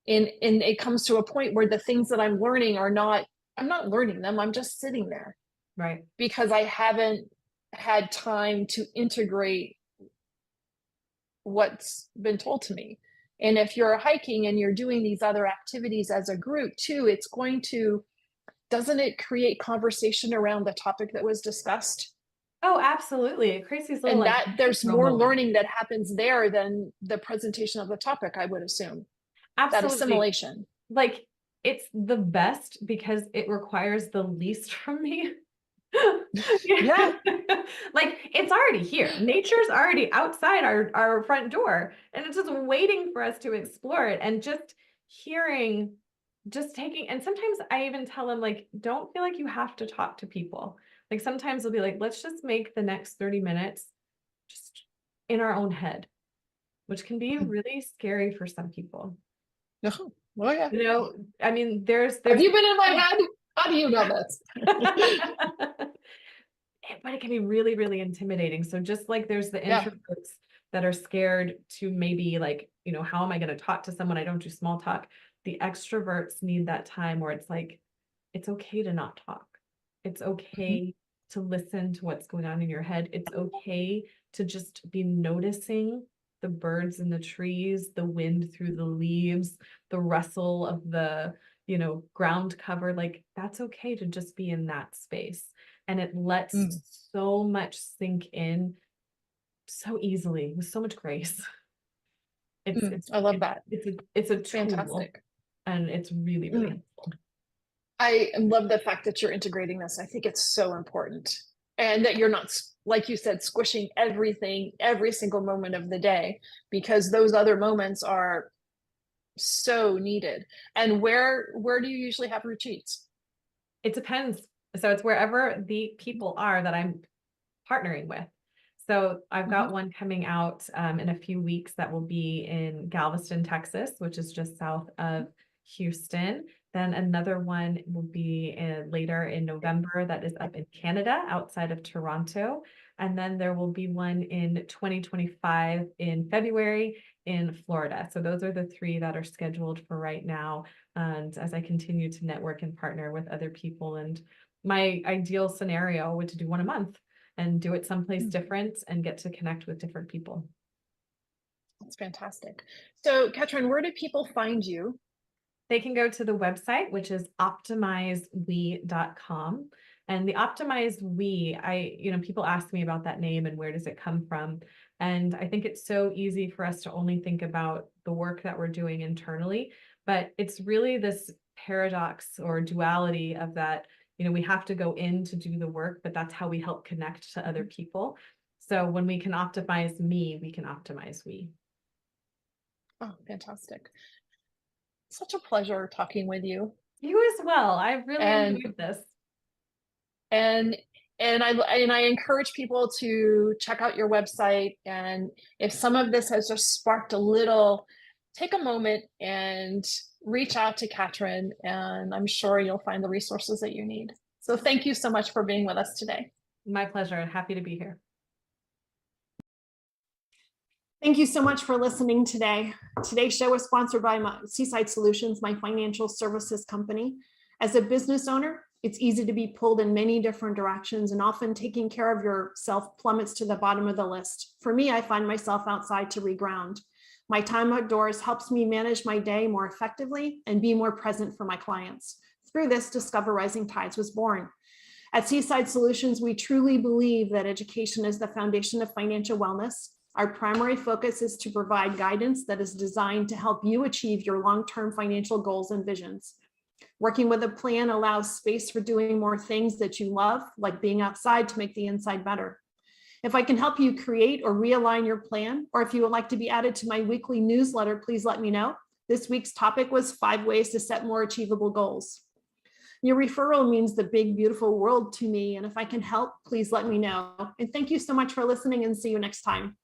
[SPEAKER 1] And it comes to a point where the things that I'm learning I'm not learning them. I'm just sitting there.
[SPEAKER 3] Right.
[SPEAKER 1] Because I haven't had time to integrate what's been told to me. And if you're hiking and you're doing these other activities as a group too, doesn't it create conversation around the topic that was discussed?
[SPEAKER 3] Oh, absolutely. It creates these little,
[SPEAKER 1] and that there's more learning that happens there than the presentation of the topic, I would assume.
[SPEAKER 3] Absolutely.
[SPEAKER 1] That assimilation.
[SPEAKER 3] Like, it's the best because it requires the least from me.
[SPEAKER 1] Yeah.
[SPEAKER 3] Like, it's already here. Nature's already outside our front door, and it's just waiting for us to explore it. And just taking, and sometimes I even tell them, like, don't feel like you have to talk to people. Like, sometimes they'll be like, let's just make the next 30 minutes just in our own head, which can be really scary for some people.
[SPEAKER 1] Oh, yeah.
[SPEAKER 3] I mean, there's
[SPEAKER 1] Have you been in my head? How do you know this?
[SPEAKER 3] But it can be really, really intimidating. So just like there's the introverts that are scared to maybe, like, how am I going to talk to someone? I don't do small talk. The extroverts need that time where it's like, it's okay to not talk. It's okay to listen to what's going on in your head. It's okay to just be noticing the birds in the trees, the wind through the leaves, the rustle of the, ground cover. Like, that's okay to just be in that space. And it lets so much sink in so easily with so much grace.
[SPEAKER 1] I love that.
[SPEAKER 3] It's a tool,
[SPEAKER 1] fantastic.
[SPEAKER 3] And it's really, really helpful.
[SPEAKER 1] I love the fact that you're integrating this. I think it's so important. And that you're not, like you said, squishing everything every single moment of the day, because those other moments are so needed. And where do you usually have retreats?
[SPEAKER 3] It depends. So it's wherever the people are that I'm partnering with. So I've got one coming out in a few weeks that will be in Galveston, Texas, which is just south of Houston. Then another one will be later in November that is up in Canada outside of Toronto. And then there will be one in 2025 in February in Florida. So those are the three that are scheduled for right now. And as I continue to network and partner with other people, and my ideal scenario would to do one a month and do it someplace different and get to connect with different people.
[SPEAKER 1] That's fantastic. So Catryn, where do people find you?
[SPEAKER 3] They can go to the website, which is optimizewe.com. And the Optimized We, people ask me about that name and where does it come from? And I think it's so easy for us to only think about the work that we're doing internally, but it's really this paradox or duality of that, we have to go in to do the work, but that's how we help connect to other people. So when we can optimize me, we can optimize we.
[SPEAKER 1] Oh, fantastic. Such a pleasure talking with you.
[SPEAKER 3] You as well. I really enjoyed this.
[SPEAKER 1] And I encourage people to check out your website. And if some of this has just sparked a little, take a moment and reach out to Catryn, and I'm sure you'll find the resources that you need. So thank you so much for being with us today.
[SPEAKER 3] My pleasure. Happy to be here.
[SPEAKER 1] Thank you so much for listening today. Today's show was sponsored by Seaside Solutions, my financial services company. As a business owner, it's easy to be pulled in many different directions, and often taking care of yourself plummets to the bottom of the list. For me, I find myself outside to reground. My time outdoors helps me manage my day more effectively and be more present for my clients. Through this, Discover Rising Tides was born. At Seaside Solutions, we truly believe that education is the foundation of financial wellness. Our primary focus is to provide guidance that is designed to help you achieve your long-term financial goals and visions. Working with a plan allows space for doing more things that you love, like being outside to make the inside better. If I can help you create or realign your plan, or if you would like to be added to my weekly newsletter, please let me know. This week's topic was 5 ways to set more achievable goals. Your referral means the big, beautiful world to me, and if I can help, please let me know. And thank you so much for listening, and see you next time.